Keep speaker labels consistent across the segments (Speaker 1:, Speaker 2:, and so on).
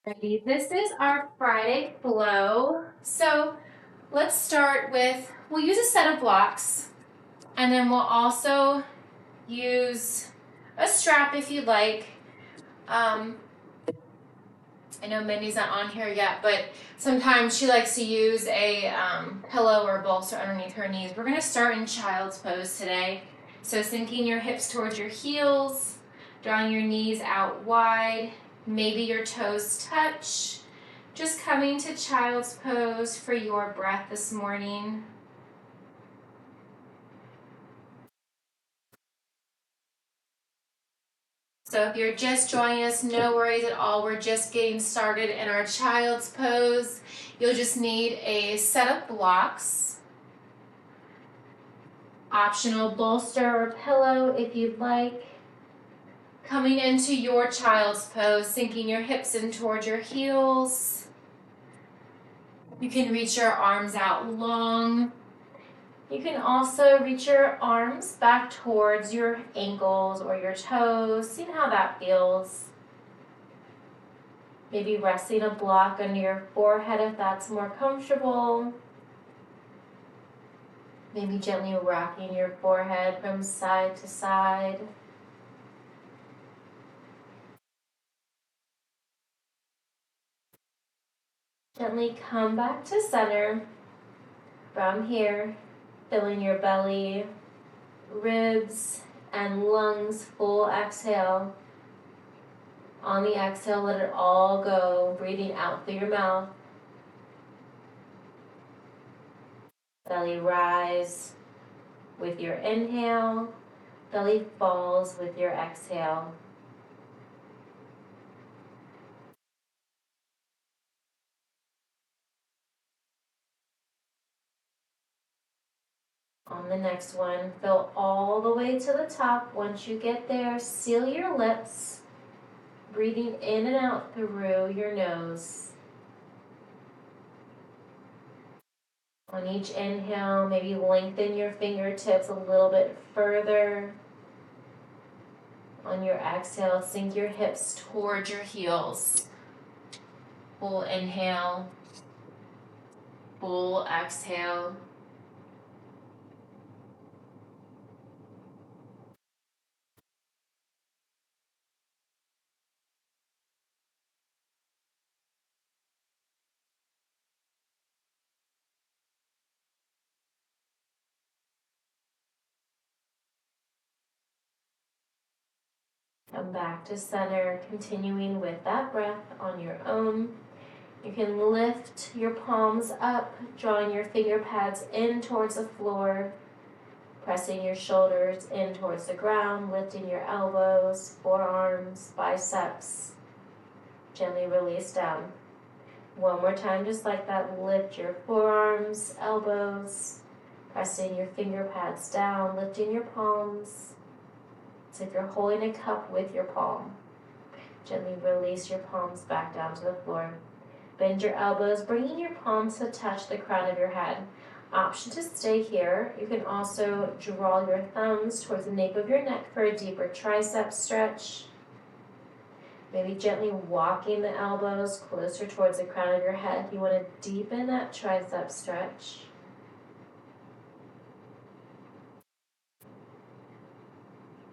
Speaker 1: Alrighty, this is our Friday flow. So let's start with, we'll use a set of blocks, and then we'll also use a strap if you'd like. I know Mindy's not on here yet, but sometimes she likes to use a pillow or bolster underneath her knees. We're going to start in child's pose today. So sinking your hips towards your heels, drawing your knees out wide, maybe your toes touch. Just coming to child's pose for your breath this morning. So if you're just joining us, no worries at all. We're just getting started in our child's pose. You'll just need a set of blocks, optional bolster or pillow if you'd like. Coming into your child's pose, sinking your hips in towards your heels. You can reach your arms out long. You can also reach your arms back towards your ankles or your toes. See how that feels. Maybe resting a block under your forehead if that's more comfortable. Maybe gently rocking your forehead from side to side. Gently come back to center from here, filling your belly, ribs, and lungs. Full exhale. On the exhale, let it all go, breathing out through your mouth. Belly rise with your inhale, belly falls with your exhale. On the next one, fill all the way to the top. Once you get there, seal your lips, breathing in and out through your nose. On each inhale, maybe lengthen your fingertips a little bit further. On your exhale, sink your hips towards your heels. Full inhale, full exhale. Come back to center, continuing with that breath on your own. You can lift your palms up, drawing your finger pads in towards the floor, pressing your shoulders in towards the ground, lifting your elbows, forearms, biceps. Gently release down. One more time, just like that, lift your forearms, elbows, pressing your finger pads down, lifting your palms. It's like you're holding a cup with your palm. Gently release your palms back down to the floor. Bend your elbows, bringing your palms to touch the crown of your head. Option to stay here. You can also draw your thumbs towards the nape of your neck for a deeper tricep stretch. Maybe gently walking the elbows closer towards the crown of your head if you want to deepen that tricep stretch.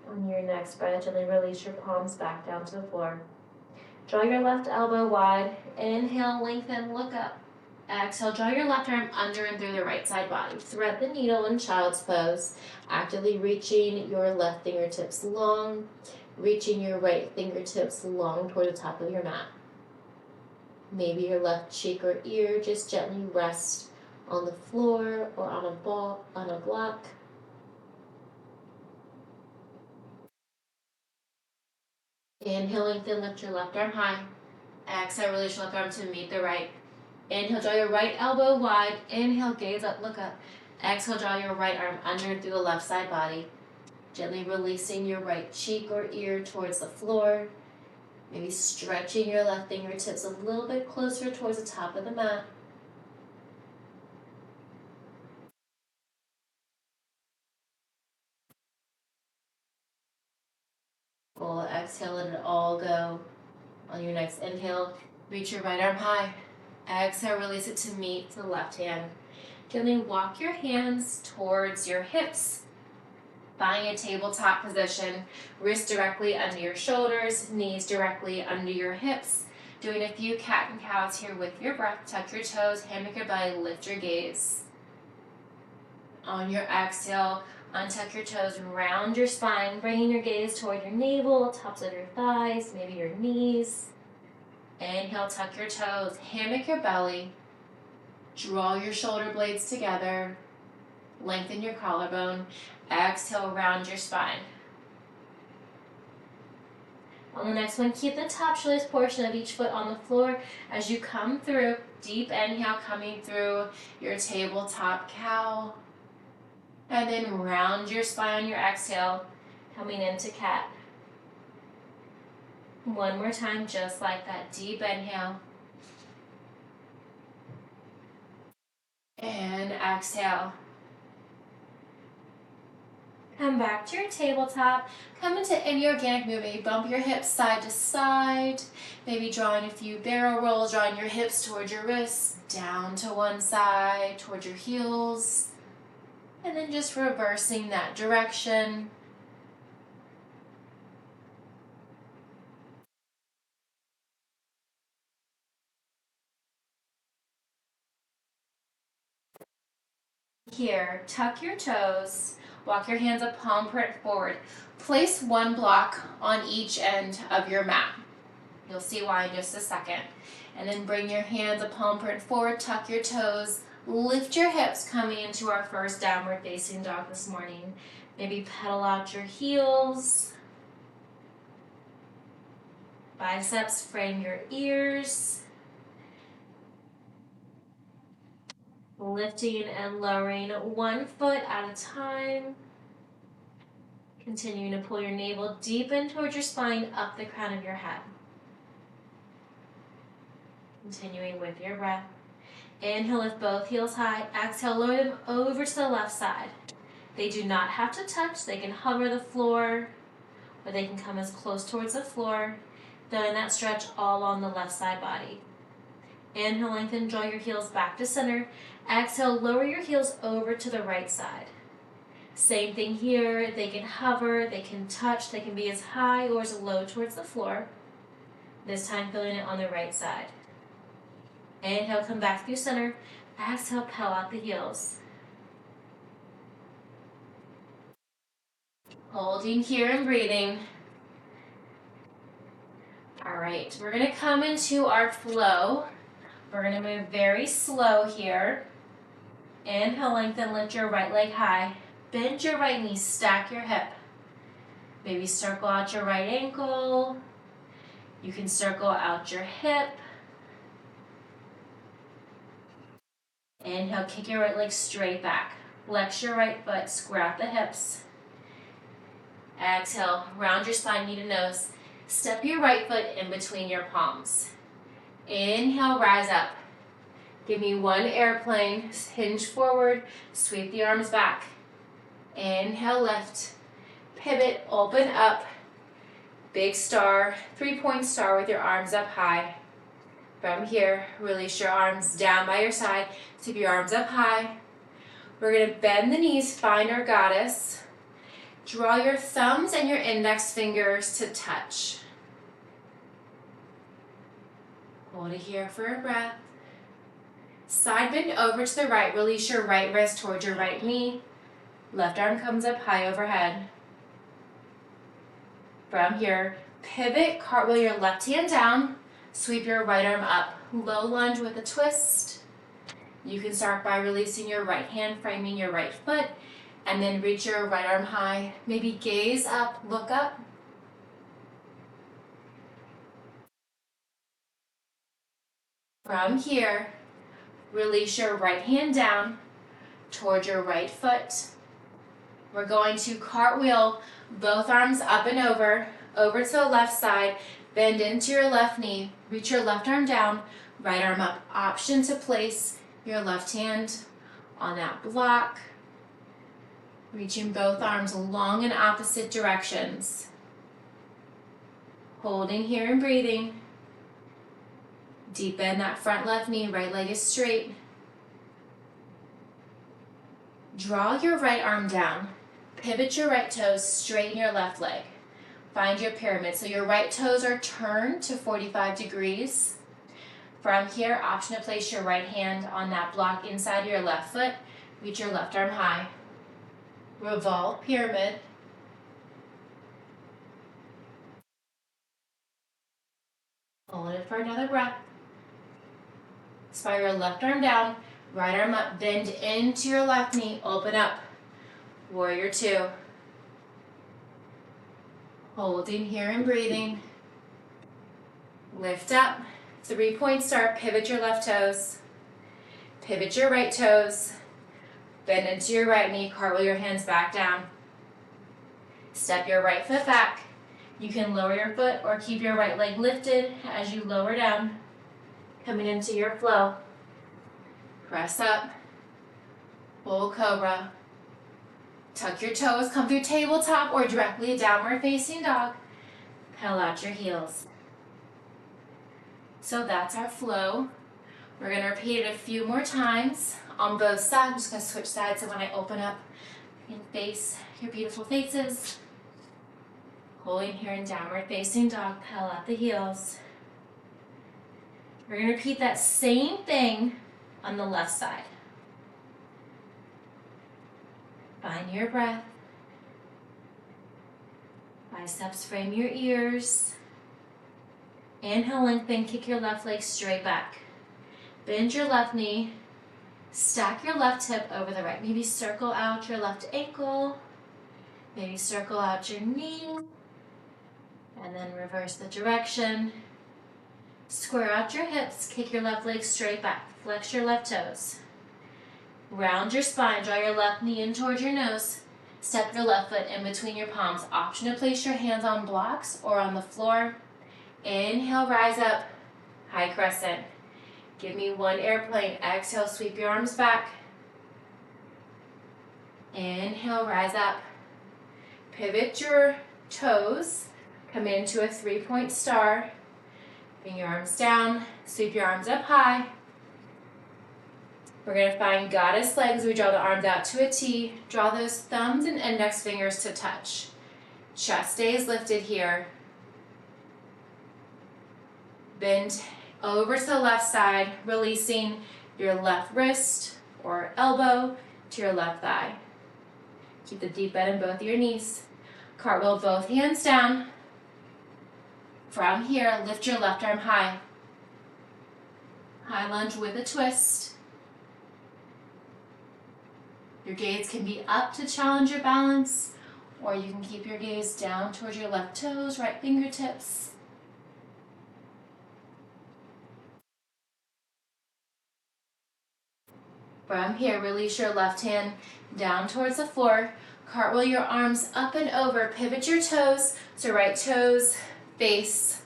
Speaker 1: On your next breath, gently release your palms back down to the floor. Draw your left elbow wide. Inhale, lengthen, look up. Exhale, draw your left arm under and through the right side body. Thread the needle in child's pose, actively reaching your left fingertips long, reaching your right fingertips long toward the top of your mat. Maybe your left cheek or ear just gently rest on the floor or on a block. Inhale, lengthen, lift your left arm high. Exhale, release your left arm to meet the right. Inhale, draw your right elbow wide. Inhale, gaze up, look up. Exhale, draw your right arm under and through the left side body. Gently releasing your right cheek or ear towards the floor. Maybe stretching your left fingertips a little bit closer towards the top of the mat. Full exhale, let it all go. On your next inhale, Reach your right arm high. Exhale, release it to meet the left hand. Gently walk your hands towards your hips. Find a tabletop position, wrists directly under your shoulders, knees directly under your hips. Doing a few cat and cows here with your breath. Tuck your toes, hammock your belly, lift your gaze. On your exhale, untuck your toes, round your spine, bringing your gaze toward your navel, tops of your thighs, maybe your knees. Inhale, tuck your toes, hammock your belly, draw your shoulder blades together, lengthen your collarbone. Exhale, round your spine. On the next one, keep the top shoelace portion of each foot on the floor as you come through. Deep inhale coming through your tabletop cow. And then round your spine on your exhale, coming into cat. One more time, just like that. Deep inhale. And exhale. Come back to your tabletop. Come into any organic movement. Bump your hips side to side. Maybe drawing a few barrel rolls, drawing your hips towards your wrists, down to one side, towards your heels. And then just reversing that direction. Here, tuck your toes. Walk your hands up, palm print forward. Place one block on each end of your mat. You'll see why in just a second. And then bring your hands a palm print forward, tuck your toes, lift your hips coming into our first downward facing dog this morning. Maybe pedal out your heels. Biceps frame your ears. Lifting and lowering one foot at a time. Continuing to pull your navel deep in towards your spine, up the crown of your head. Continuing with your breath. Inhale, lift both heels high. Exhale, lower them over to the left side. They do not have to touch. They can hover the floor, or they can come as close towards the floor. Feeling that stretch all on the left side body. Inhale, lengthen, draw your heels back to center. Exhale, lower your heels over to the right side. Same thing here. They can hover, they can touch, they can be as high or as low towards the floor. This time, feeling it on the right side. Inhale, come back through center. Exhale, pedal out the heels. Holding here and breathing. All right, we're gonna come into our flow. We're gonna move very slow here. Inhale, lengthen, lift your right leg high. Bend your right knee, stack your hip. Maybe circle out your right ankle. You can circle out your hip. Inhale, kick your right leg straight back. Flex your right foot, square out the hips. Exhale, round your spine, knee to nose. Step your right foot in between your palms. Inhale, rise up. Give me one airplane, hinge forward, sweep the arms back. Inhale, lift. Pivot, open up. Big star, 3-point star with your arms up high. From here, release your arms down by your side. Keep your arms up high. We're gonna bend the knees, find our goddess. Draw your thumbs and your index fingers to touch. Hold it here for a breath. Side bend over to the right. Release your right wrist towards your right knee. Left arm comes up high overhead. From here, pivot, cartwheel your left hand down. Sweep your right arm up. Low lunge with a twist. You can start by releasing your right hand, framing your right foot, and then reach your right arm high. Maybe gaze up, look up. From here, release your right hand down towards your right foot. We're going to cartwheel both arms up and over to the left side, bend into your left knee, reach your left arm down, right arm up. Option to place your left hand on that block, reaching both arms long in opposite directions. Holding here and breathing. Deep bend that front left knee, right leg is straight. Draw your right arm down. Pivot your right toes, straighten your left leg. Find your pyramid. So your right toes are turned to 45 degrees. From here, option to place your right hand on that block inside your left foot. Reach your left arm high. Revolve pyramid. Hold it for another breath. Spiral left arm down, right arm up, bend into your left knee, open up. Warrior two. Holding here and breathing. Lift up, 3-point star, pivot your left toes. Pivot your right toes. Bend into your right knee, cartwheel your hands back down. Step your right foot back. You can lower your foot or keep your right leg lifted as you lower down. Coming into your flow. Press up. Full cobra. Tuck your toes, come through tabletop or directly downward facing dog. Pedal out your heels. So that's our flow. We're going to repeat it a few more times on both sides. I'm just going to switch sides so when I open up, you can face your beautiful faces. Holding here in downward facing dog, pedal out the heels. We're going to repeat that same thing on the left side. Find your breath. Biceps frame your ears. Inhale, lengthen, kick your left leg straight back. Bend your left knee. Stack your left hip over the right. Maybe circle out your left ankle. Maybe circle out your knee. And then reverse the direction. Square out your hips, kick your left leg straight back. Flex your left toes. Round your spine, draw your left knee in towards your nose. Step your left foot in between your palms. Option to place your hands on blocks or on the floor. Inhale, rise up, high crescent. Give me one airplane. Exhale, sweep your arms back. Inhale, rise up. Pivot your toes. Come into a 3-point star. Bring your arms down. Sweep your arms up high. We're going to find goddess legs. We draw the arms out to a T. Draw those thumbs and index fingers to touch. Chest stays lifted here. Bend over to the left side, releasing your left wrist or elbow to your left thigh. Keep the deep bend in both of your knees. Cartwheel both hands down. From here, lift your left arm high. High lunge with a twist. Your gaze can be up to challenge your balance, or you can keep your gaze down towards your left toes, right fingertips. From here, release your left hand down towards the floor. Cartwheel your arms up and over. Pivot your toes so right toes face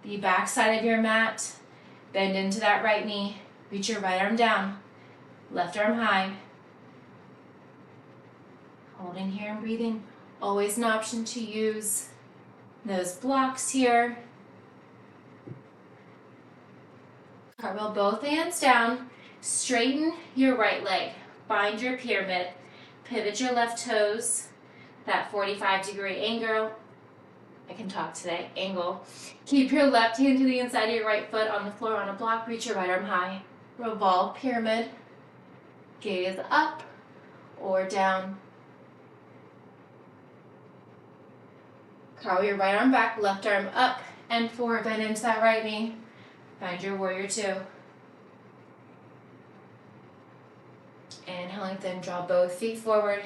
Speaker 1: the back side of your mat. Bend into that right knee. Reach your right arm down. Left arm high. Holding here and breathing. Always an option to use those blocks here. Cartwheel both hands down. Straighten your right leg. Find your pyramid. Pivot your left toes. That 45-degree angle. I can talk today. Angle. Keep your left hand to the inside of your right foot on the floor on a block. Reach your right arm high. Revolve pyramid. Gaze up or down. Cartwheel your right arm back, left arm up and forward. Bend into that right knee. Find your warrior two. Inhale, lengthen, draw both feet forward.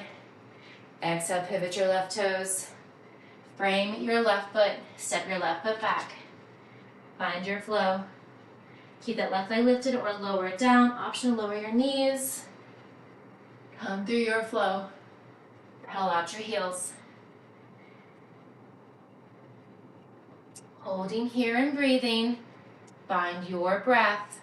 Speaker 1: Exhale, pivot your left toes. Frame your left foot, step your left foot back. Find your flow. Keep that left leg lifted or lower it down. Option to lower your knees. Come through your flow. Pedal out your heels. Holding here and breathing. Find your breath.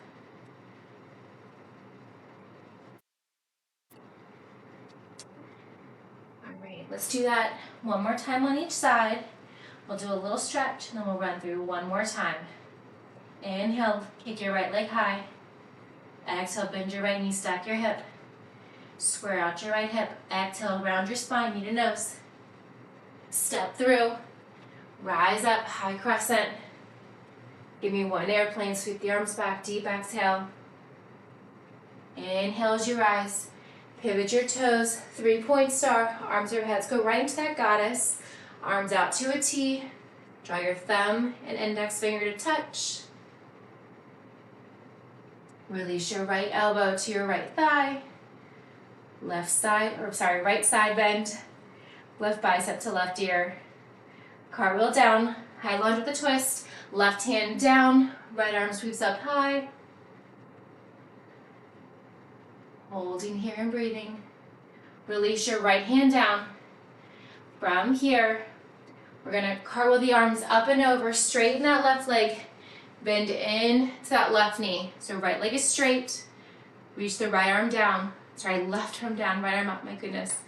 Speaker 1: Let's do that one more time on each side. We'll do a little stretch and then we'll run through one more time. Inhale, kick your right leg high. Exhale, bend your right knee, stack your hip. Square out your right hip. Exhale, round your spine, knee to nose. Step through. Rise up, high crescent. Give me one airplane, sweep the arms back, deep exhale. Inhale as you rise. Pivot your toes, 3-point star. Arms overhead, go right into that goddess. Arms out to a T. Draw your thumb and index finger to touch. Release your right elbow to your right thigh. Right side bend. Left bicep to left ear. Cartwheel down, high lunge with a twist. Left hand down, right arm sweeps up high. Holding here and breathing. Release your right hand down. From here, we're gonna cartwheel the arms up and over, straighten that left leg, bend in to that left knee. So right leg is straight, reach the right arm down. Sorry, left arm down, right arm up, my goodness.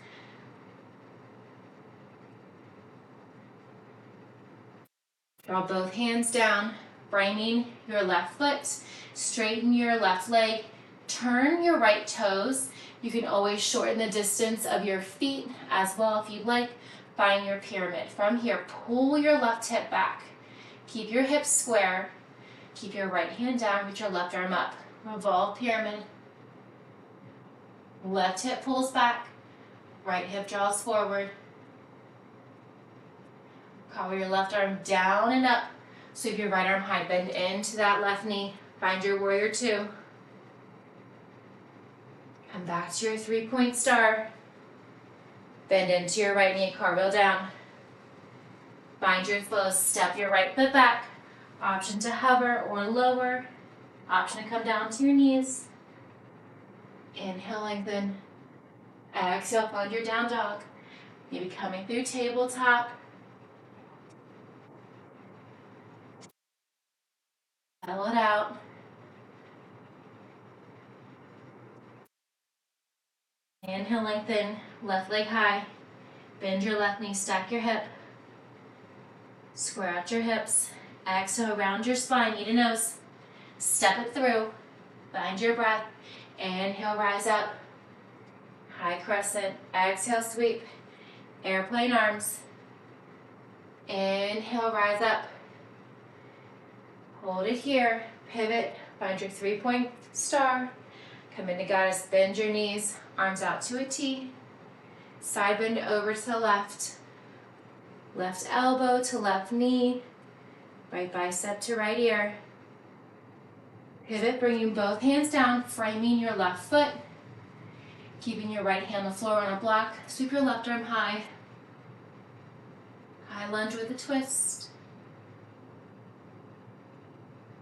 Speaker 1: Draw both hands down, framing your left foot, straighten your left leg, turn your right toes. You can always shorten the distance of your feet as well if you'd like. Find your pyramid. From here, pull your left hip back. Keep your hips square. Keep your right hand down, reach your left arm up. Revolve pyramid. Left hip pulls back, right hip draws forward. Cartwheel your left arm down and up. Sweep your right arm high, bend into that left knee. Find your warrior two. Come back to your 3-point star. Bend into your right knee, cartwheel down. Find your flow, step your right foot back. Option to hover or lower. Option to come down to your knees. Inhale, lengthen. Exhale, find your down dog. Maybe coming through tabletop. Pedal it out. Inhale, lengthen. Left leg high. Bend your left knee, stack your hip. Square out your hips. Exhale, round your spine, knee to nose. Step it through. Find your breath. Inhale, rise up. High crescent. Exhale, sweep. Airplane arms. Inhale, rise up. Hold it here. Pivot. Find your 3-point star. Come into goddess. Bend your knees. Arms out to a T. Side bend over to the left. Left elbow to left knee. Right bicep to right ear. Pivot, bringing both hands down, framing your left foot. Keeping your right hand on the floor on a block. Sweep your left arm high. High lunge with a twist.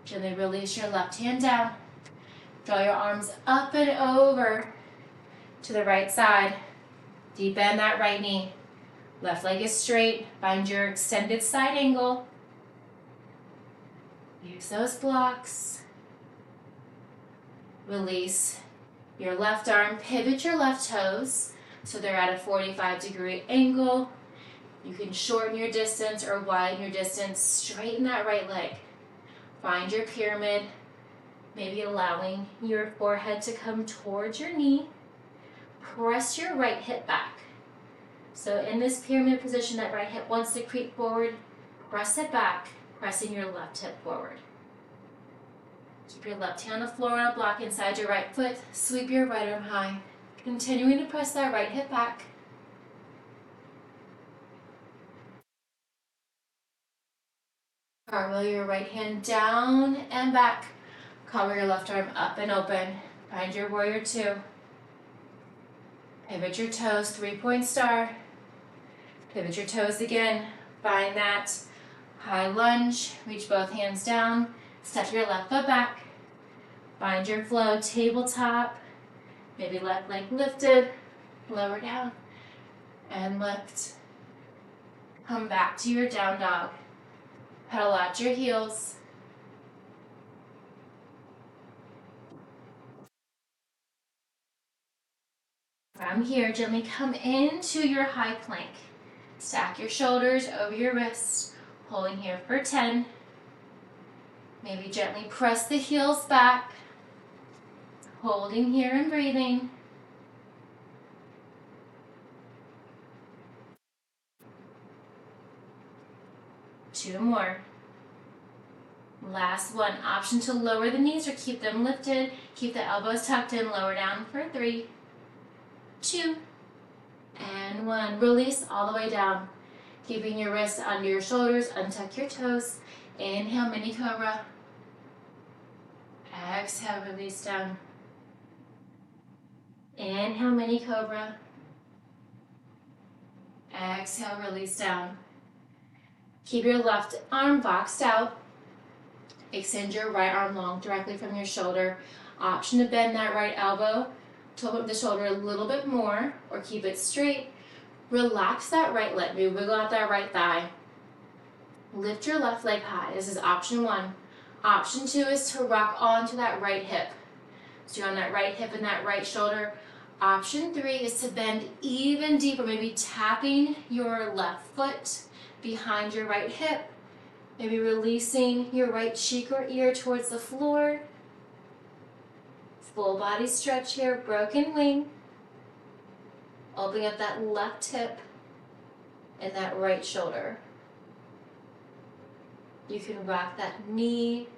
Speaker 1: Gently release your left hand down. Draw your arms up and over to the right side. Deep bend that right knee. Left leg is straight. Find your extended side angle. Use those blocks. Release your left arm. Pivot your left toes so they're at a 45-degree angle. You can shorten your distance or widen your distance. Straighten that right leg. Find your pyramid. Maybe allowing your forehead to come towards your knee. Press your right hip back. So in this pyramid position, that right hip wants to creep forward. Press it back, pressing your left hip forward. Keep your left hand on the floor on a block inside your right foot. Sweep your right arm high. Continuing to press that right hip back. Cartwheel your right hand down and back. Cartwheel your left arm up and open. Find your warrior two. Pivot your toes, 3-point star. Pivot your toes again. Find that high lunge. Reach both hands down. Step your left foot back. Find your flow, tabletop. Maybe left leg lifted. Lower down. And lift. Come back to your down dog. Pedal out your heels. From here, gently come into your high plank. Stack your shoulders over your wrists, holding here for 10, Maybe gently press the heels back, holding here and breathing. Two more. Last one. Option to lower the knees or keep them lifted. Keep the elbows tucked in, lower down for 3, 2, and 1. Release all the way down. Keeping your wrists under your shoulders, untuck your toes. Inhale, mini cobra. Exhale, release down. Inhale, mini cobra. Exhale, release down. Keep your left arm boxed out. Extend your right arm long directly from your shoulder. Option to bend that right elbow to open up the shoulder a little bit more or keep it straight. Relax that right leg. Maybe wiggle out that right thigh. Lift your left leg high. This is option 1. Option 2 is to rock onto that right hip. So you're on that right hip and that right shoulder. Option 3 is to bend even deeper, maybe tapping your left foot behind your right hip. Maybe releasing your right cheek or ear towards the floor. Full body stretch here, broken wing. Opening up that left hip and that right shoulder. You can rock that knee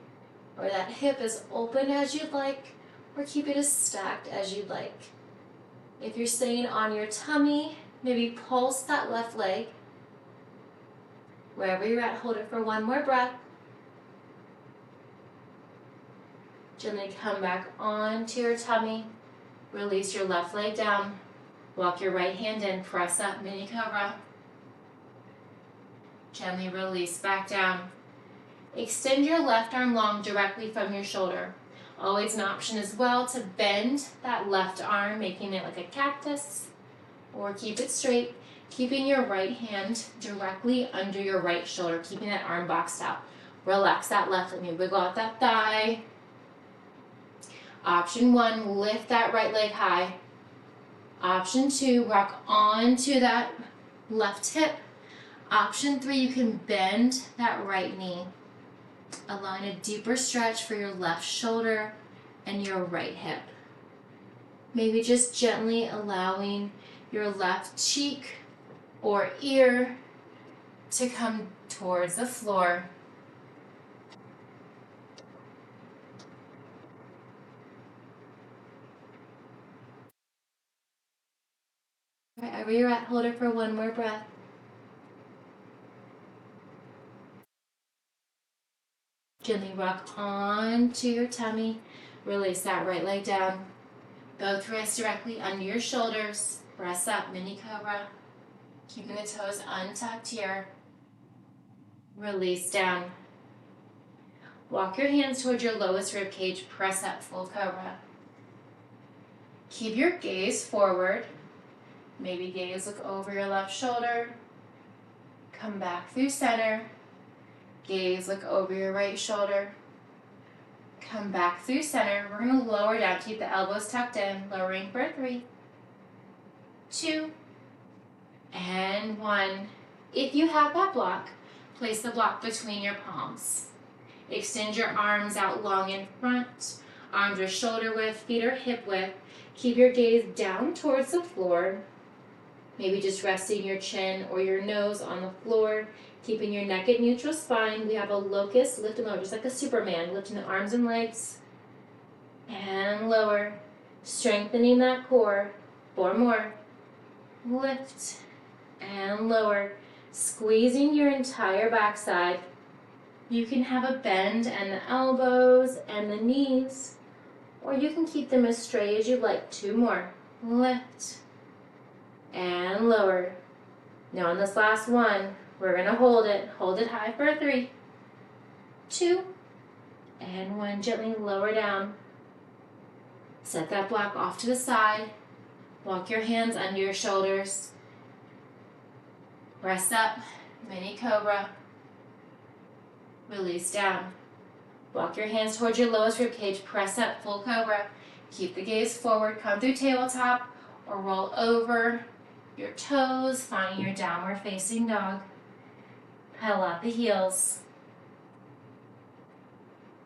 Speaker 1: or that hip as open as you'd like, or keep it as stacked as you'd like. If you're staying on your tummy, maybe pulse that left leg. Wherever you're at, hold it for one more breath. Gently come back onto your tummy. Release your left leg down. Walk your right hand in, press up, mini cobra. Gently release back down. Extend your left arm long directly from your shoulder. Always an option as well to bend that left arm, making it like a cactus, or keep it straight, keeping your right hand directly under your right shoulder, keeping that arm boxed out. Relax that left, let me wiggle out that thigh. Option 1, lift that right leg high. Option 2, rock onto that left hip. Option 3, you can bend that right knee, allowing a deeper stretch for your left shoulder and your right hip. Maybe just gently allowing your left cheek or ear to come towards the floor. Wherever you're at, hold it for one more breath. Gently rock onto your tummy. Release that right leg down. Both wrists directly under your shoulders. Press up, mini cobra. Keeping the toes untucked here. Release down. Walk your hands towards your lowest rib cage. Press up, full cobra. Keep your gaze forward. Maybe gaze look over your left shoulder. Come back through center. Gaze look over your right shoulder. Come back through center. We're going to lower down. Keep the elbows tucked in. Lowering for 3, 2, and 1. If you have that block, place the block between your palms. Extend your arms out long in front. Arms are shoulder width, feet are hip width. Keep your gaze down towards the floor. Maybe just resting your chin or your nose on the floor. Keeping your neck at neutral spine. We have a locust, lift and lower, just like a Superman. Lifting the arms and legs. And lower. Strengthening that core. 4 more. Lift and lower. Squeezing your entire backside. You can have a bend in the elbows and the knees, or you can keep them as straight as you'd like. 2 more. Lift and lower. Now on this last one, we're going to hold it. Hold it high for 3, 2, and 1. Gently lower down. Set that block off to the side. Walk your hands under your shoulders. Press up, mini cobra. Release down. Walk your hands towards your lowest rib cage. Press up, full cobra. Keep the gaze forward. Come through tabletop or roll over your toes, finding your downward facing dog. Pedal out the heels.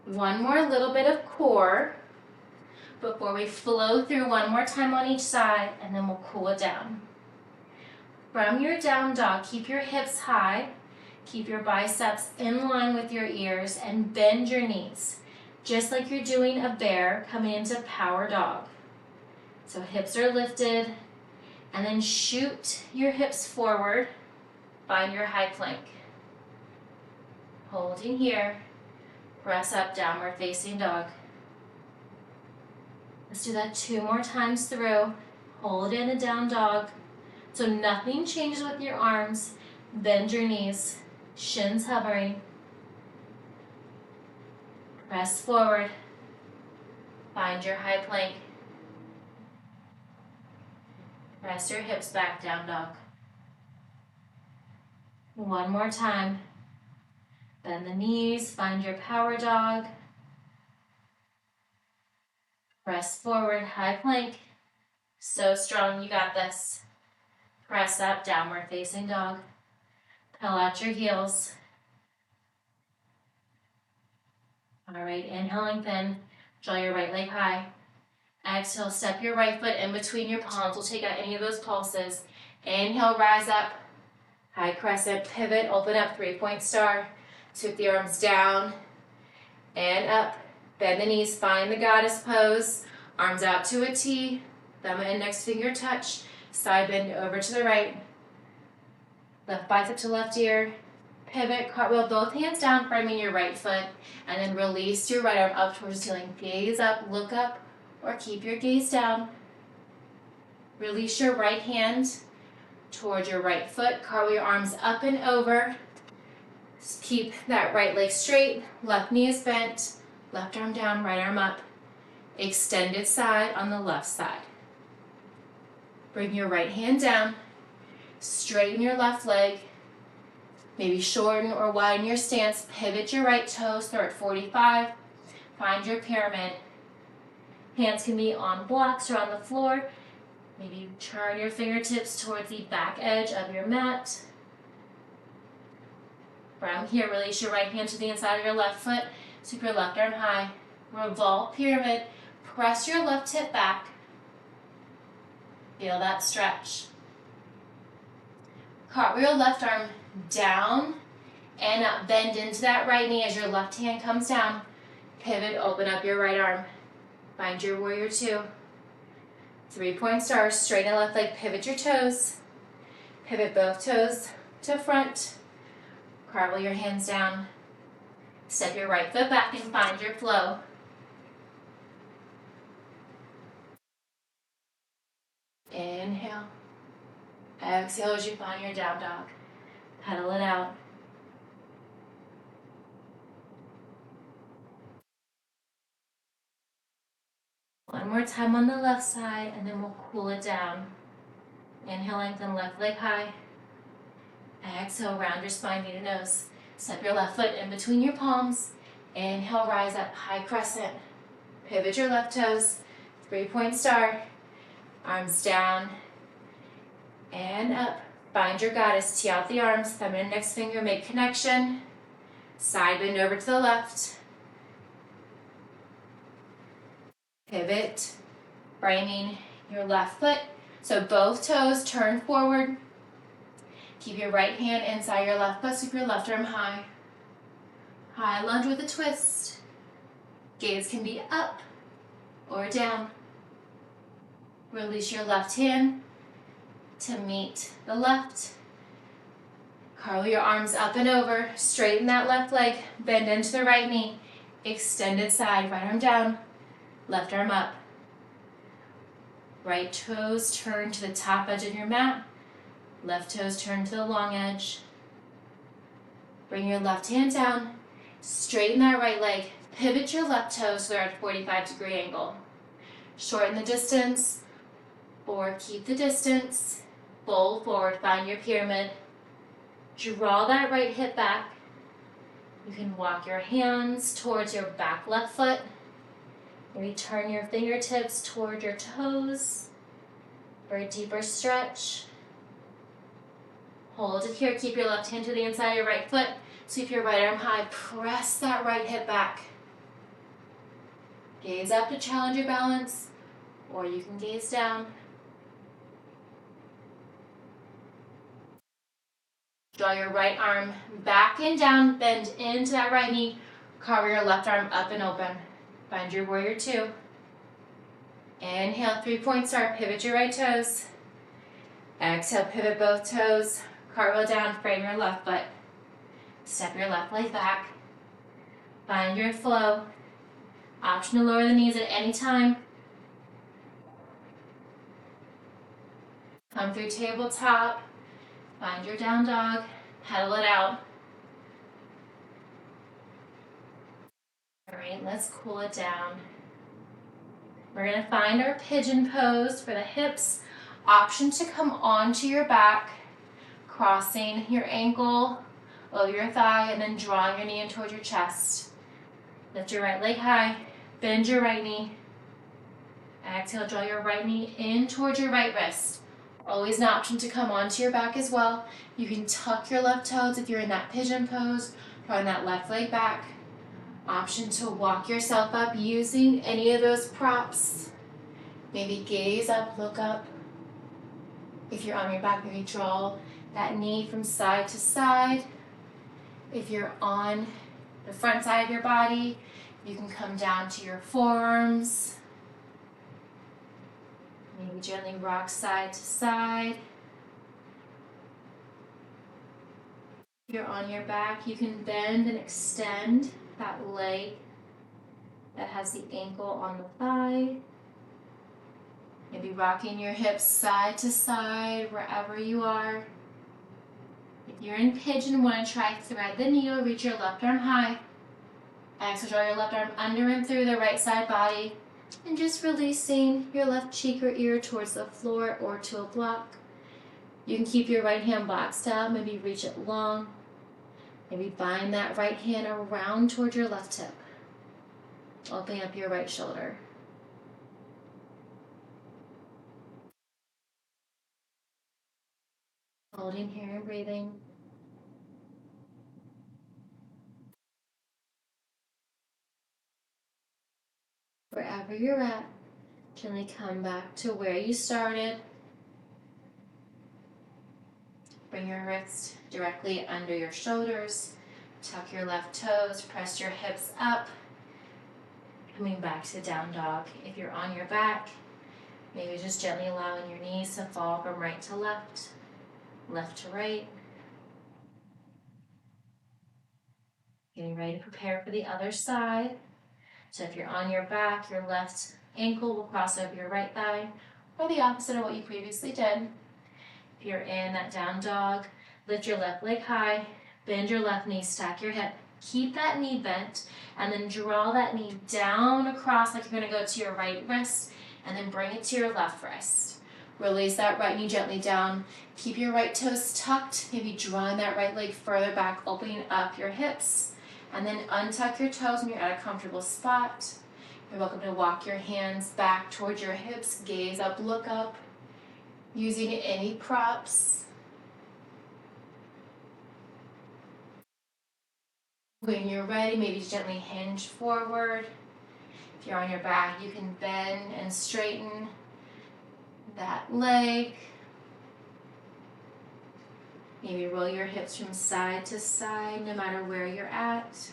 Speaker 1: One more little bit of core before we flow through one more time on each side, and then we'll cool it down. From your down dog, keep your hips high, keep your biceps in line with your ears, and bend your knees, just like you're doing a bear coming into power dog. So hips are lifted, and then shoot your hips forward, find your high plank. Holding here, press up, downward facing dog. Let's do that 2 more times through. Hold in a down dog. So nothing changes with your arms. Bend your knees, shins hovering. Press forward. Find your high plank. Press your hips back, down dog. One more time. Bend the knees, find your power dog. Press forward, high plank. So strong, you got this. Press up, downward facing dog. Pull out your heels. All right, inhale, lengthen. Draw your right leg high. Exhale, step your right foot in between your palms. We'll take out any of those pulses. Inhale, rise up. High crescent, pivot, open up, 3-point star. Sweep the arms down and up. Bend the knees, find the goddess pose. Arms out to a T. Thumb and index finger touch. Side bend over to the right. Left bicep to left ear. Pivot, cartwheel, both hands down, framing your right foot. And then release your right arm up towards the ceiling. Gaze up, look up, or keep your gaze down. Release your right hand towards your right foot. Cartwheel your arms up and over. Just keep that right leg straight. Left knee is bent. Left arm down, right arm up. Extended side on the left side. Bring your right hand down. Straighten your left leg. Maybe shorten or widen your stance. Pivot your right toes, throw at 45. Find your pyramid. Hands can be on blocks or on the floor. Maybe turn your fingertips towards the back edge of your mat. From here, release your right hand to the inside of your left foot. Sweep your left arm high. Revolve pyramid. Press your left hip back. Feel that stretch. Cartwheel left arm down and up. Bend into that right knee as your left hand comes down. Pivot, open up your right arm. Find your warrior 2. 3-point star, straighten left leg, pivot your toes. Pivot both toes to front. Cartwheel your hands down. Step your right foot back and find your flow. Inhale. Exhale as you find your down dog. Pedal it out. One more time on the left side, and then we'll cool it down. Inhale, lengthen left leg high. Exhale, round your spine, knee to nose. Step your left foot in between your palms. Inhale, rise up, high crescent. Pivot your left toes, 3-point star. Arms down and up. Find your goddess, tee out the arms, thumb and index finger, make connection. Side bend over to the left. Pivot, framing your left foot. So both toes turn forward. Keep your right hand inside your left foot, sweep your left arm high. High lunge with a twist. Gaze can be up or down. Release your left hand to meet the left. Curl your arms up and over. Straighten that left leg. Bend into the right knee. Extended side. Right arm down. Left arm up. Right toes turn to the top edge of your mat. Left toes turn to the long edge. Bring your left hand down. Straighten that right leg. Pivot your left toes so they're at a 45-degree angle. Shorten the distance or keep the distance. Fold forward, find your pyramid. Draw that right hip back. You can walk your hands towards your back left foot. Maybe turn your fingertips toward your toes for a deeper stretch. Hold it here. Keep your left hand to the inside of your right foot. Sweep your right arm high. Press that right hip back. Gaze up to challenge your balance, or you can gaze down. Draw your right arm back and down, bend into that right knee, carve your left arm up and open. Find your warrior two. Inhale, 3-point star, pivot your right toes. Exhale, pivot both toes, cartwheel down, frame your left foot. Step your left leg back. Find your flow. Option to lower the knees at any time. Come through tabletop. Find your down dog. Pedal it out. All right, let's cool it down. We're going to find our pigeon pose for the hips. Option to come onto your back, crossing your ankle over your thigh, and then drawing your knee in towards your chest. Lift your right leg high, bend your right knee. Exhale, draw your right knee in towards your right wrist. Always an option to come onto your back as well. You can tuck your left toes if you're in that pigeon pose, drawing that left leg back. Option to walk yourself up using any of those props. Maybe gaze up, look up. If you're on your back, maybe draw that knee from side to side. If you're on the front side of your body, you can come down to your forearms. Maybe gently rock side to side. If you're on your back, you can bend and extend that leg that has the ankle on the thigh. Maybe rocking your hips side to side wherever you are. If you're in pigeon, want to try thread the needle, reach your left arm high. Exhale, draw your left arm under and through the right side body. And just releasing your left cheek or ear towards the floor or to a block. You can keep your right hand boxed out, maybe reach it long. Maybe bind that right hand around towards your left hip. Opening up your right shoulder. Holding here and breathing. Wherever you're at, gently come back to where you started. Bring your wrist directly under your shoulders. Tuck your left toes, press your hips up. Coming back to down dog. If you're on your back, maybe just gently allowing your knees to fall from right to left, left to right. Getting ready to prepare for the other side. So if you're on your back, your left ankle will cross over your right thigh, or the opposite of what you previously did. If you're in that down dog, lift your left leg high, bend your left knee, stack your hip, keep that knee bent, and then draw that knee down across like you're going to go to your right wrist, and then bring it to your left wrist. Release that right knee gently down. Keep your right toes tucked, maybe drawing that right leg further back, opening up your hips, and then untuck your toes when you're at a comfortable spot. You're welcome to walk your hands back towards your hips, gaze up, look up, using any props. When you're ready, maybe gently hinge forward. If you're on your back, you can bend and straighten that leg. Maybe roll your hips from side to side, no matter where you're at.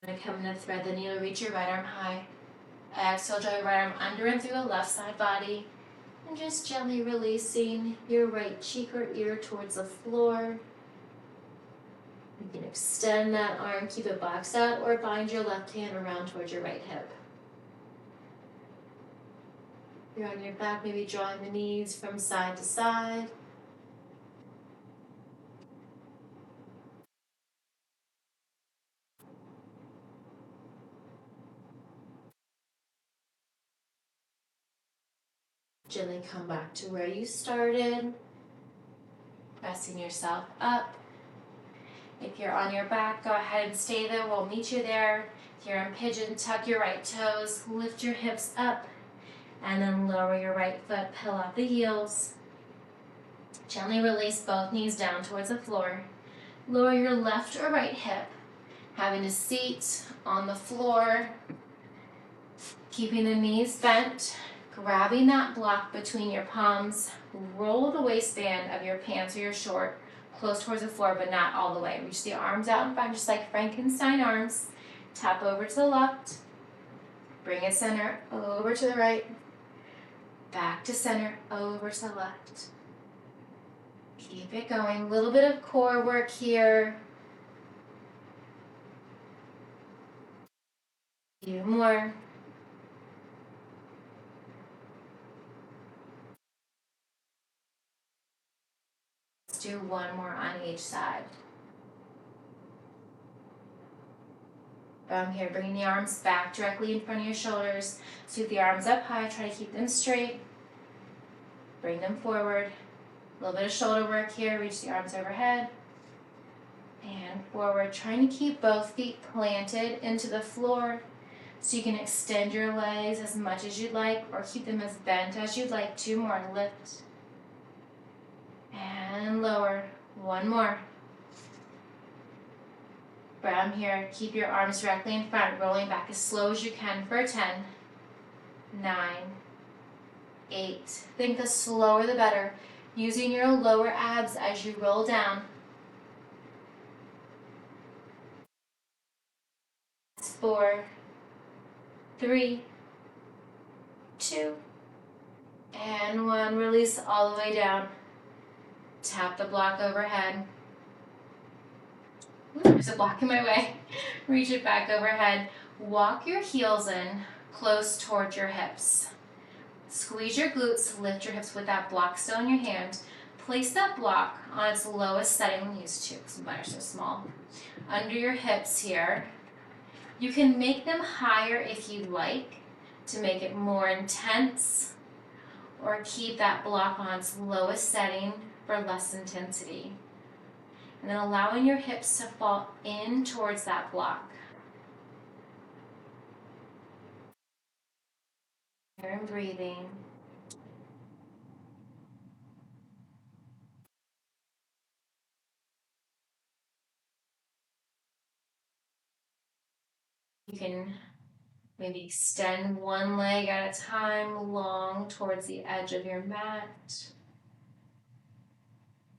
Speaker 1: Going to come to thread the needle, reach your right arm high. Exhale, draw your right arm under and through the left side body. And just gently releasing your right cheek or ear towards the floor. You can extend that arm, keep it boxed out, or bind your left hand around towards your right hip. If you're on your back, maybe drawing the knees from side to side. Gently come back to where you started, pressing yourself up. If you're on your back, go ahead and stay there. We'll meet you there. If you're in pigeon, tuck your right toes, lift your hips up, And then lower your right foot, peel out the heels. Gently release both knees down towards the floor. Lower your left or right hip, having a seat on the floor, keeping the knees bent, grabbing that block between your palms. Roll the waistband of your pants or your short close towards the floor, but not all the way. Reach the arms out in front, just like Frankenstein arms. Tap over to the left. Bring it center, over to the right. Back to center, over to the left. Keep it going. A little bit of core work here. A few more. Let's do one more on each side. From here, bringing the arms back directly in front of your shoulders. Sweep the arms up high, try to keep them straight. Bring them forward. A little bit of shoulder work here, reach the arms overhead. And forward, trying to keep both feet planted into the floor so you can extend your legs as much as you'd like or keep them as bent as you'd like. Two more, lift. And lower, one more. From here, keep your arms directly in front, rolling back as slow as you can for 10, 9, 8. Think the slower the better, using your lower abs as you roll down. 4, 3, 2, and 1. Release all the way down. Tap the block overhead. There's a block in my way. Reach it back overhead. Walk your heels in close towards your hips. Squeeze your glutes, lift your hips with that block still in your hand. Place that block on its lowest setting when used to, because mine are so small. Under your hips here. You can make them higher if you'd like to make it more intense, or keep that block on its lowest setting for less intensity. And then allowing your hips to fall in towards that block. Here and breathing. You can maybe extend one leg at a time, long towards the edge of your mat.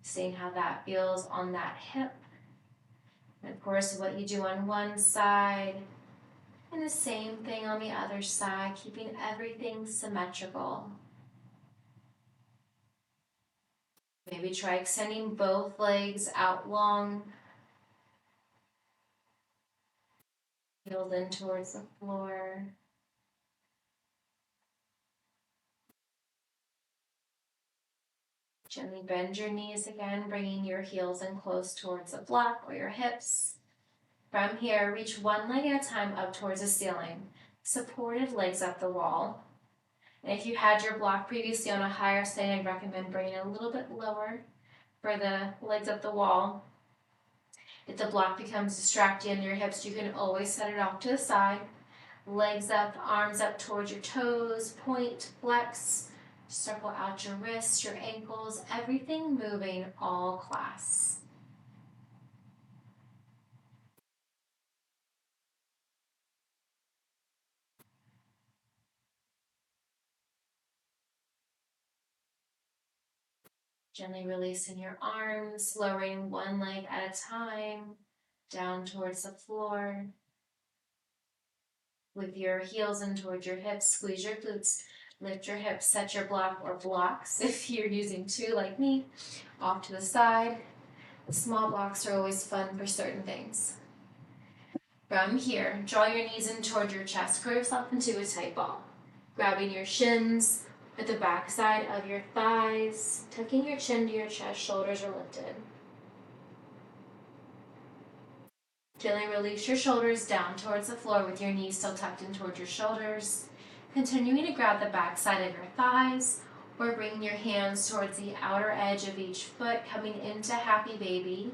Speaker 1: Seeing how that feels on that hip. And of course, what you do on one side, and the same thing on the other side, keeping everything symmetrical. Maybe try extending both legs out long. Heels in towards the floor. Gently bend your knees again, bringing your heels in close towards the block or your hips. From here, reach one leg at a time up towards the ceiling. Supported legs up the wall. And if you had your block previously on a higher setting, I'd recommend bringing it a little bit lower for the legs up the wall. If the block becomes distracting in your hips, you can always set it off to the side. Legs up, arms up towards your toes, point, flex. Circle out your wrists, your ankles, everything moving all class. Gently releasing your arms, lowering one leg at a time, down towards the floor. With your heels in towards your hips, squeeze your glutes, lift your hips, set your block or blocks, if you're using two like me, off to the side. Small blocks are always fun for certain things. From here, draw your knees in towards your chest, curl yourself into a tight ball. Grabbing your shins at the back side of your thighs, tucking your chin to your chest, shoulders are lifted. Gently release your shoulders down towards the floor with your knees still tucked in towards your shoulders. Continuing to grab the back side of your thighs, or bringing your hands towards the outer edge of each foot, coming into happy baby.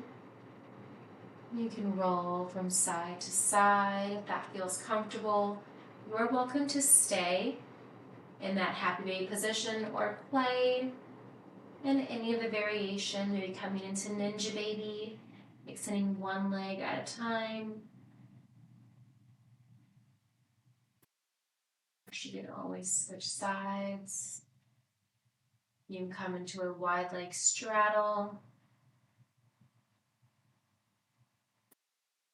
Speaker 1: You can roll from side to side if that feels comfortable. You're welcome to stay in that happy baby position, or play in any of the variation, maybe coming into ninja baby, extending one leg at a time. You can always switch sides. You can come into a wide leg straddle,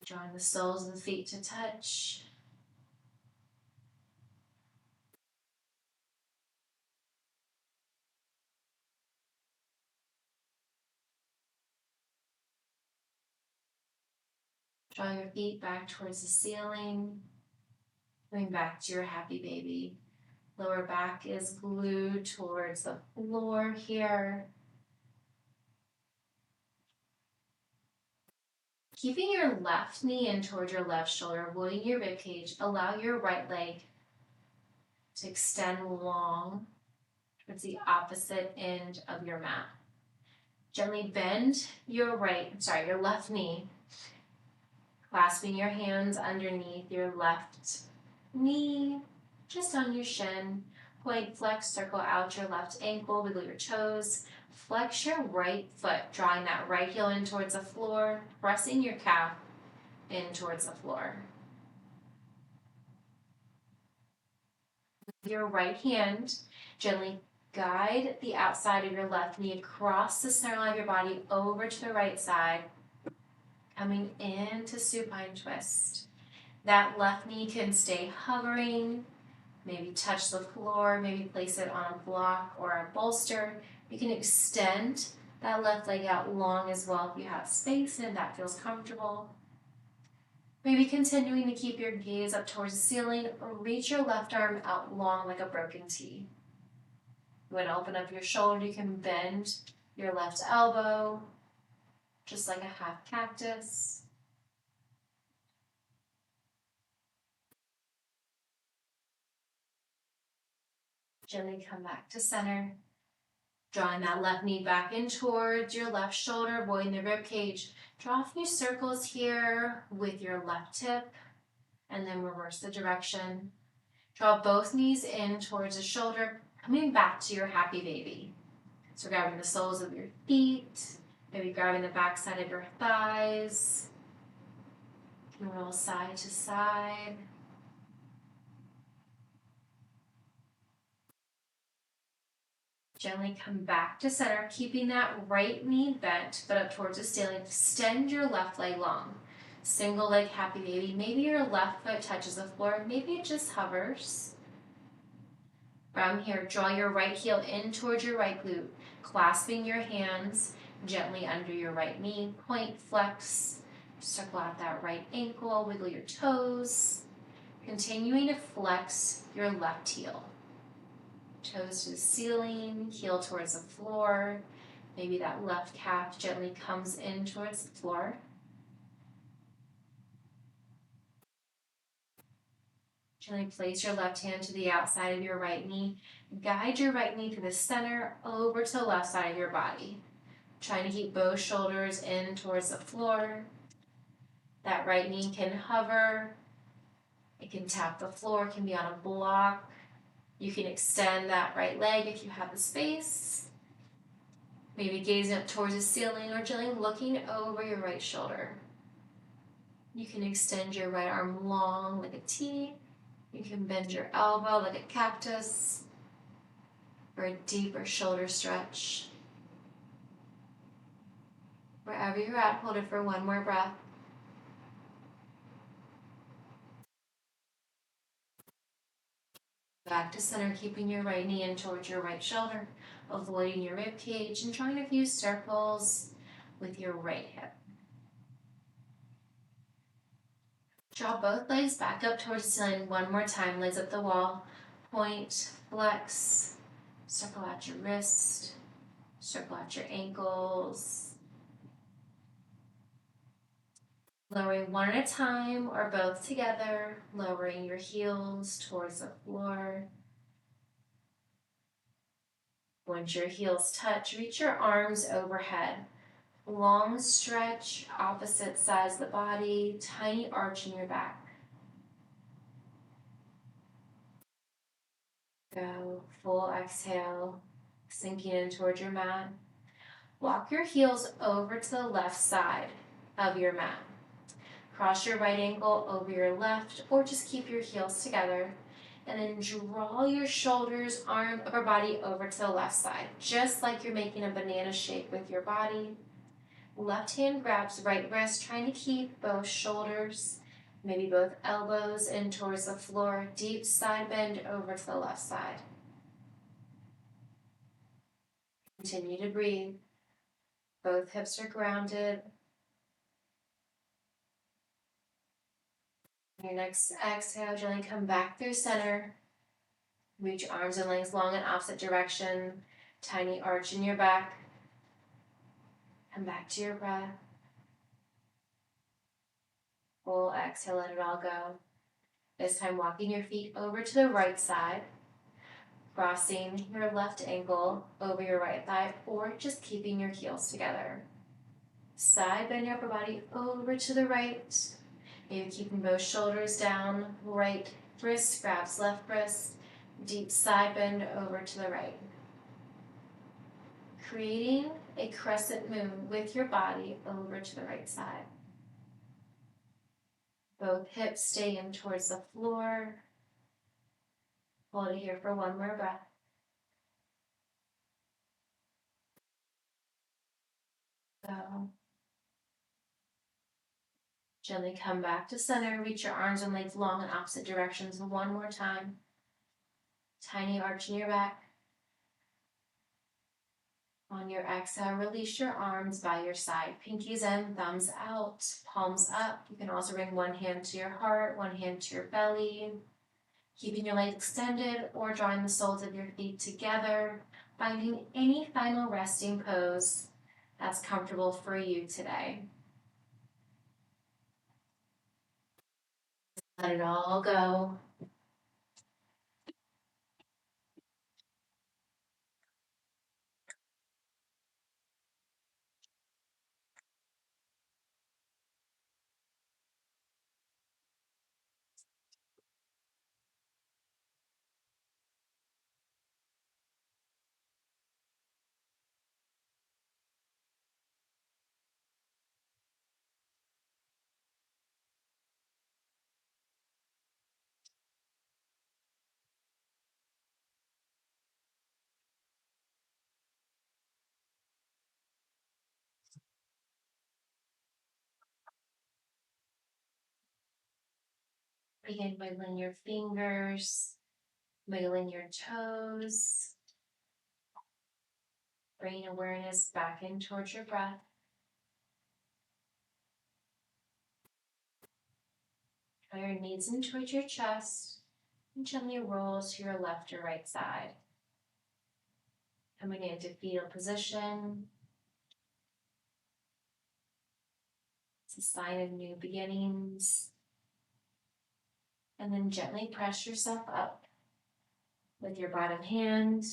Speaker 1: drawing the soles of the feet to touch. Draw your feet back towards the ceiling, coming back to your happy baby. Lower back is glued towards the floor here. Keeping your left knee in towards your left shoulder, avoiding your rib cage, allow your right leg to extend long towards the opposite end of your mat. Gently bend your left knee, clasping your hands underneath your left knee, just on your shin. Point, flex, circle out your left ankle, wiggle your toes. Flex your right foot, drawing that right heel in towards the floor, pressing your calf in towards the floor. With your right hand, gently guide the outside of your left knee across the center line of your body over to the right side, coming into supine twist. That left knee can stay hovering, maybe touch the floor, maybe place it on a block or a bolster. You can extend that left leg out long as well if you have space and that feels comfortable. Maybe continuing to keep your gaze up towards the ceiling, or reach your left arm out long like a broken T. You want to open up your shoulder, you can bend your left elbow, just like a half cactus. Gently come back to center, drawing that left knee back in towards your left shoulder, avoiding the rib cage. Draw a few circles here with your left hip, and then reverse the direction. Draw both knees in towards the shoulder, coming back to your happy baby. So grabbing the soles of your feet, maybe grabbing the back side of your thighs. You can roll side to side. Gently come back to center, keeping that right knee bent, but up towards the ceiling. Extend your left leg long. Single leg happy baby. Maybe your left foot touches the floor. Maybe it just hovers. From here, draw your right heel in towards your right glute, clasping your hands gently under your right knee. Point, flex, circle out that right ankle, wiggle your toes. Continuing to flex your left heel. Toes to the ceiling, heel towards the floor. Maybe that left calf gently comes in towards the floor. Gently place your left hand to the outside of your right knee. Guide your right knee to the center, over to the left side of your body. Trying to keep both shoulders in towards the floor. That right knee can hover. It can tap the floor, it can be on a block. You can extend that right leg if you have the space. Maybe gazing up towards the ceiling or gently looking over your right shoulder. You can extend your right arm long like a T. You can bend your elbow like a cactus for a deeper shoulder stretch. Wherever you're at, hold it for one more breath. Back to center, keeping your right knee in towards your right shoulder, avoiding your rib cage, and drawing a few circles with your right hip. Draw both legs back up towards the ceiling one more time, legs up the wall. Point, flex, circle out your wrist, circle out your ankles. Lowering one at a time or both together, lowering your heels towards the floor. Once your heels touch, reach your arms overhead. Long stretch, opposite sides of the body, tiny arch in your back. Go. full exhale, sinking in towards your mat. Walk your heels over to the left side of your mat. Cross your right ankle over your left, or just keep your heels together. And then draw your shoulders, arm, upper body over to the left side, just like you're making a banana shape with your body. Left hand grabs right wrist, trying to keep both shoulders, maybe both elbows in towards the floor. Deep side bend over to the left side. Continue to breathe. Both hips are grounded. Your next exhale, gently come back through center. Reach arms and legs long in opposite direction. Tiny arch in your back. Come back to your breath. Full exhale, let it all go. This time walking your feet over to the right side. Crossing your left ankle over your right thigh, or just keeping your heels together. Side bend your upper body over to the right. Maybe keeping both shoulders down. Right wrist grabs left wrist. Deep side bend over to the right. Creating a crescent moon with your body over to the right side. Both hips stay in towards the floor. Hold it here for one more breath. Go. Gently come back to center. Reach your arms and legs long in opposite directions one more time. Tiny arch in your back. On your exhale, release your arms by your side. Pinkies in, thumbs out, palms up. You can also bring one hand to your heart, one hand to your belly. Keeping your legs extended or drawing the soles of your feet together. Finding any final resting pose that's comfortable for you today. Let it all go. Begin wiggling your fingers, wiggling your toes. Bringing awareness back in towards your breath. Draw your knees in towards your chest and gently roll to your left or right side. Coming into fetal position. It's a sign of new beginnings. And then gently press yourself up with your bottom hand,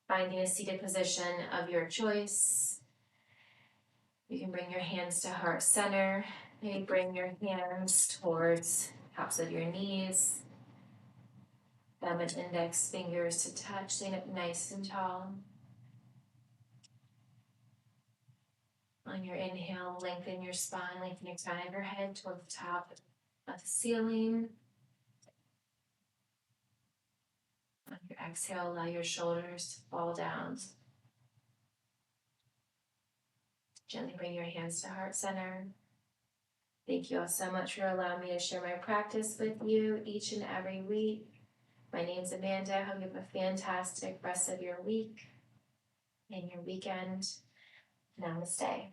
Speaker 1: finding a seated position of your choice. You can bring your hands to heart center. Maybe bring your hands towards tops of your knees. Thumb and index fingers to touch, sitting up nice and tall. On your inhale, lengthen your spine, lengthen your crown of your head toward the top of the ceiling. On your exhale, allow your shoulders to fall down. Gently bring your hands to heart center. Thank you all so much for allowing me to share my practice with you each and every week. My name's Amanda. I hope you have a fantastic rest of your week and your weekend. Namaste.